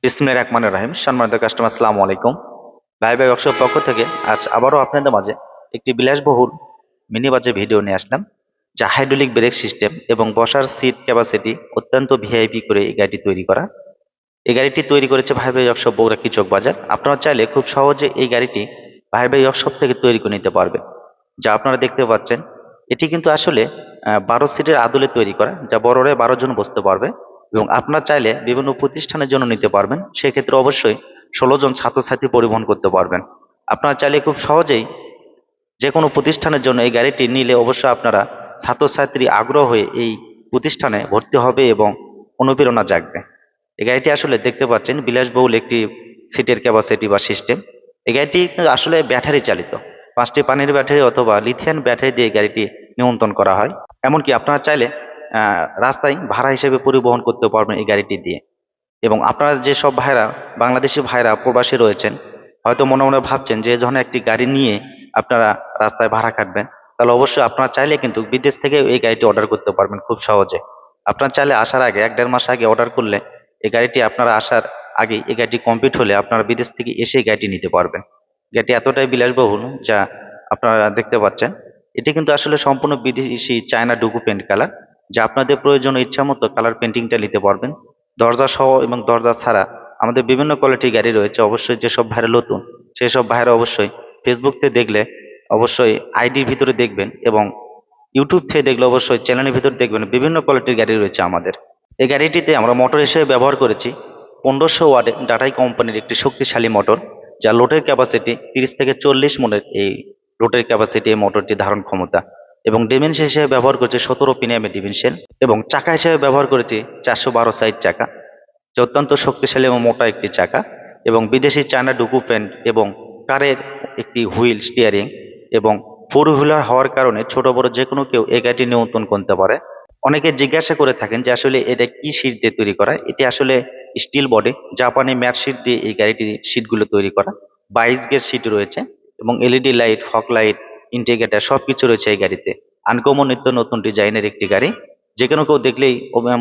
বিসমিল্লাহির রহমানির রহিম। সম্মানিত কাস্টমার, আসসালামু আলাইকুম। ভাই ভাই ওয়ার্কশপ পক্ষ থেকে আজ আবারও আপনাদের মাঝে একটি বিলাসবহুল মিনি বাজে ভিডিও নিয়ে আসলাম, যা হাইড্রোলিক ব্রেক সিস্টেম এবং বসার সিট ক্যাপাসিটি অত্যন্ত ভিআইপি করে এই গাড়িটি তৈরি করা। এই গাড়িটি তৈরি করেছে ভাই ভাই ওয়ার্কশপ বগুড়া কিচক বাজার। আপনারা চাইলে খুব সহজে এই গাড়িটি ভাই ভাই ওয়ার্কশপ থেকে তৈরি করে নিতে পারবেন। যা আপনারা দেখতে পাচ্ছেন, এটি কিন্তু আসলে 12 সিটের আদলে তৈরি করা, যা বড়রে 12 জন বসতে পারবে। এবং আপনারা চাইলে বিভিন্ন প্রতিষ্ঠানের জন্য নিতে পারবেন, সেক্ষেত্রে অবশ্যই 16 জন ছাত্রছাত্রী পরিবহন করতে পারবেন। আপনারা চাইলে খুব সহজেই যে কোনো প্রতিষ্ঠানের জন্য এই গাড়িটি নিলে অবশ্যই আপনারা ছাত্রছাত্রী আগ্রহ হয়ে এই প্রতিষ্ঠানে ভর্তি হবে এবং অনুপ্রেরণা জাগবে। এই গাড়িটি আসলে দেখতে পাচ্ছেন বিলাসবহুল একটি সিটের ক্যাপাসিটি বা সিস্টেম। এই গাড়িটি কিন্তু আসলে ব্যাটারি চালিত, 5টি পানির ব্যাটারি অথবা লিথিয়াম ব্যাটারি দিয়ে গাড়িটি নিয়ন্ত্রণ করা হয়। এমনকি আপনারা চাইলে রাস্তায় ভাড়া হিসেবে পরিবহন করতে পারবেন এই গাড়িটি দিয়ে। এবং আপনারা যেসব ভাইরা, বাংলাদেশি ভাইরা প্রবাসী রয়েছেন, হয়তো মনে মনে ভাবছেন যে এই ধরনের একটি গাড়ি নিয়ে আপনারা রাস্তায় ভাড়া কাটবেন, তাহলে অবশ্যই আপনারা চাইলে কিন্তু বিদেশ থেকে এই গাড়িটি অর্ডার করতে পারবেন খুব সহজে। আপনারা চাইলে আসার আগে 1-1.5 মাস আগে অর্ডার করলে এই গাড়িটি আপনারা আসার আগে এই গাড়িটি কমপ্লিট হলে আপনারা বিদেশ থেকে এসে এই গাড়িটি নিতে পারবেন। গাড়িটি এতটাই বিলাসবহুল যা আপনারা দেখতে পাচ্ছেন। এটি কিন্তু আসলে সম্পূর্ণ বিদেশি চায়না ডুগু পেন্ট কালার, যা আপনাদের প্রয়োজনে ইচ্ছা মতো কালার পেন্টিংটা নিতে পারবেন। দরজা সহ এবং দরজা ছাড়া আমাদের বিভিন্ন কোয়ালিটির গাড়ি রয়েছে। অবশ্যই যেসব ভাইরা নতুন, সেসব ভাইরা অবশ্যই ফেসবুক থেকে দেখলে অবশ্যই আইডির ভিতরে দেখবেন, এবং ইউটিউব থেকে দেখলে অবশ্যই চ্যানেলের ভিতরে দেখবেন বিভিন্ন কোয়ালিটির গাড়ি রয়েছে আমাদের। এই গাড়িটিতে আমরা মোটর হিসেবে ব্যবহার করেছি 1500 ওয়াটের টাটাই কোম্পানির একটি শক্তিশালী মোটর, যা লোডের ক্যাপাসিটি 30 থেকে 40 মনের এই লোডের ক্যাপাসিটি এই মোটরটি ধারণ ক্ষমতা। এবং ডিমেনশন হিসেবে ব্যবহার করেছি 17 পিএম ডিমেনশন। এবং চাকা হিসেবে ব্যবহার করেছি 412 সাইজ চাকা, যা অত্যন্ত শক্তিশালী এবং মোটা একটি চাকা। এবং বিদেশি চায়না ডুকু প্যান্ট এবং কারের একটি হুইল স্টিয়ারিং, এবং ফোর হুইলার হওয়ার কারণে ছোট বড় যে কোনো কেউ এই গাড়িটি নিয়ন্ত্রণ করতে পারে। অনেকে জিজ্ঞাসা করে থাকেন যে আসলে এটা কি শীট দিয়ে তৈরি করা। এটি আসলে স্টিল বডি জাপানি ম্যাট শীট দিয়ে এই গাড়িটি শীটগুলো তৈরি করা। 22 গেজ শীট রয়েছে এবং LED light, fog light, indicator সবকিছু রয়েছে এই গাড়িতে। আনকমন নিত্য নতুন ডিজাইনের একটি গাড়ি, যে কোনো কেউ দেখলেই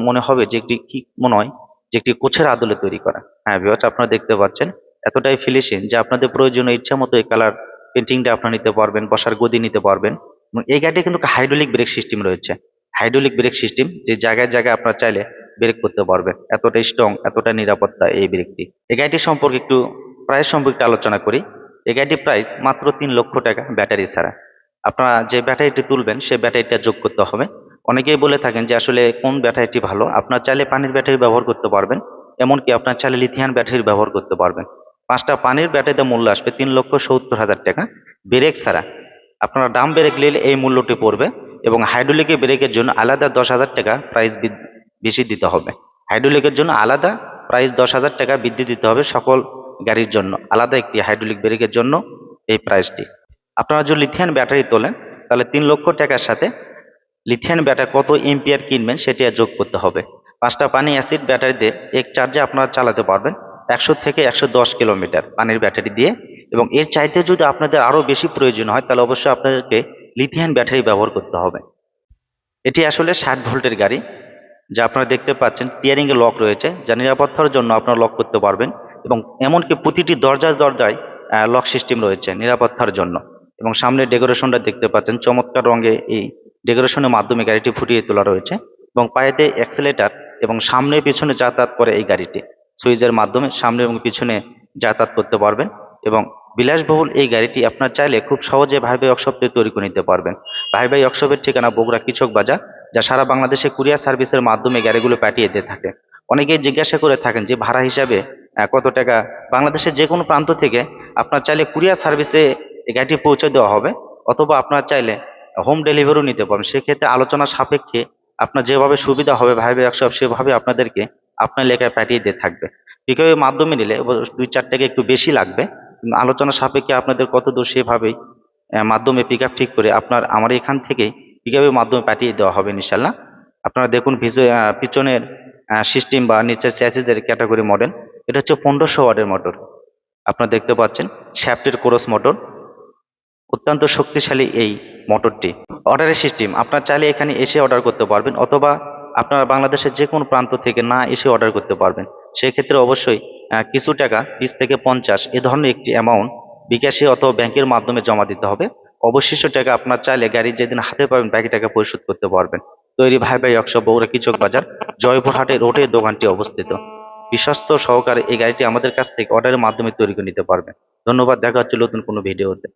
মনে হবে যে একটি কি মনে হয় যে একটি কোচের আদলে তৈরি করা। হ্যাঁ ভিউয়ার্স, আপনারা দেখতে পাচ্ছেন এতটাই ফিনিশিং যে আপনাদের প্রয়োজনীয় ইচ্ছা মতো এই কালার পেন্টিংটা আপনারা নিতে পারবেন, বসার গদি নিতে পারবেন। এবং এই গাড়িতে কিন্তু হাইড্রোলিক ব্রেক সিস্টেম রয়েছে। হাইড্রোলিক ব্রেক সিস্টেম, যে জায়গায় জায়গায় আপনারা চাইলে ব্রেক করতে পারবেন। এতটা স্ট্রং, এতটা নিরাপত্তা এই ব্রেকটি। এই গাড়িটি সম্পর্কে একটু প্রাইস সম্পর্কে আলোচনা করি। এই গাড়িটির প্রাইস মাত্র 3 লক্ষ টাকা ব্যাটারি ছাড়া। আপনারা যে ব্যাটারিটি তুলবেন সেই ব্যাটারিটা যোগ করতে হবে। অনেকেই বলে থাকেন যে আসলে কোন ব্যাটারিটি ভালো। আপনার চাইলে পানির ব্যাটারি ব্যবহার করতে পারবেন, এমনকি আপনার চাইলে লিথিয়াম ব্যাটারি ব্যবহার করতে পারবেন। 5টা পানির ব্যাটারিতে মূল্য আসবে 3,70,000 টাকা ব্রেক ছাড়া। আপনারা ডাম ব্রেক নিলে এই মূল্যটি পড়বে, এবং হাইড্রোলিকের ব্রেকের জন্য আলাদা 10,000 টাকা প্রাইস বেশি দিতে হবে। হাইড্রোলিকের জন্য আলাদা প্রাইস 10,000 টাকা বৃদ্ধি দিতে হবে সকল গাড়ির জন্য, আলাদা একটি হাইড্রোলিক ব্রেকের জন্য এই প্রাইসটি। আপনারা যদি লিথিয়াম ব্যাটারি তোলেন তাহলে 3 লক্ষ টাকার সাথে লিথিয়াম ব্যাটারি কত এম্পিয়ার কিনবেন সেটি যোগ করতে হবে। 5টা পানি অ্যাসিড ব্যাটারিতে এক চার্জে আপনারা চালাতে পারবেন 100 থেকে 110 কিলোমিটার পানির ব্যাটারি দিয়ে। এবং এর চাইতে যদি আপনাদের আরো বেশি প্রয়োজন হয় তাহলে অবশ্যই আপনাদেরকে লিথিয়াম ব্যাটারি ব্যবহার করতে হবে। এটি আসলে 60 ভোল্টের গাড়ি, যা আপনারা দেখতে পাচ্ছেন টিয়ারিং এ লক রয়েছে, যা নিরাপত্তার জন্য আপনারা লক করতে পারবেন। এবং এমনকি প্রতিটি দরজায় দরজায় লক সিস্টেম রয়েছে নিরাপত্তার জন্য। এবং সামনে ডেকোরেশনটা দেখতে পাচ্ছেন চমৎকার রঙে, এই ডেকোরেশনের মাধ্যমে গাড়িটি ফুটিয়ে তোলা রয়েছে। এবং পায়েতে অ্যাক্সেলেটার, এবং সামনে পিছনে যাতায়াত করে এই গাড়িটি সুইচের মাধ্যমে সামনে এবং পিছনে যাতায়াত করতে পারবেন। এবং বিলাসবহুল এই গাড়িটি আপনার চাইলে খুব সহজে ভাই ভাই ওয়ার্কশপ থেকে তৈরি করে নিতে পারবেন। ভাই ভাই ওয়ার্কশপের ঠিকানা বগুড়া কিচক বাজার, যা সারা বাংলাদেশে কুরিয়ার সার্ভিসের মাধ্যমে গাড়িগুলো পাঠিয়ে দিয়ে থাকে। অনেকেই জিজ্ঞাসা করে থাকেন যে ভাড়া হিসাবে কত টাকা। বাংলাদেশের যে কোনো প্রান্ত থেকে আপনার চাইলে কুরিয়ার সার্ভিসে এই গাড়িটি পৌঁছে দেওয়া হবে, অথবা আপনার চাইলে হোম ডেলিভারিও নিতে পারবেন। সেক্ষেত্রে আলোচনা সাপেক্ষে আপনার যেভাবে সুবিধা হবে ভাই ভাই ওয়ার্কশপ সেভাবে আপনাদেরকে আপনার এলাকায় পাঠিয়ে দিয়ে থাকবে। পিকআপের মাধ্যমে নিলে 2-4 টাকা একটু বেশি লাগবে, আলোচনা সাপেক্ষে আপনাদের কত দূর সেভাবেই মাধ্যমে পিকআপ ঠিক করে আপনার আমার এখান থেকেই পিকআপের মাধ্যমে পাঠিয়ে দেওয়া হবে ইনশাল্লাহ। আপনারা দেখুন পিছনের সিস্টেম বা নিচের চ্যাসিসের ক্যাটাগরি মডেল। এটা হচ্ছে 1500 ওয়াটের মোটর। আপনারা দেখতে পাচ্ছেন শ্যাফটের ক্রস মোটর, অত্যন্ত শক্তিশালী এই মোটরটি। অর্ডারের সিস্টেম, আপনার চাইলে এখানে এসে অর্ডার করতে পারবেন, অথবা আপনারা বাংলাদেশের যে কোনো প্রান্ত থেকে না এসে অর্ডার করতে পারবেন। সেক্ষেত্রে অবশ্যই কিছু টাকা 20 থেকে 50 এ ধরনের একটি অ্যামাউন্ট বিকাশে অথবা ব্যাংকের মাধ্যমে জমা দিতে হবে। অবশিষ্ট টাকা আপনার চাইলে গাড়ি যেদিন হাতে পাবেন বাকি টাকা পরিশোধ করতে পারবেন। তৈরি ভাই ভাই ওয়ার্কশপ বগুড়া কৃষক বাজার জয়পুরহাটে রোডে দোকানটি অবস্থিত। বিশ্বস্ত সহকারে এই গাড়িটি আমাদের কাছ থেকে অর্ডারের মাধ্যমে তৈরি করে নিতে পারবেন। ধন্যবাদ, দেখা হচ্ছে নতুন কোনো ভিডিওতে।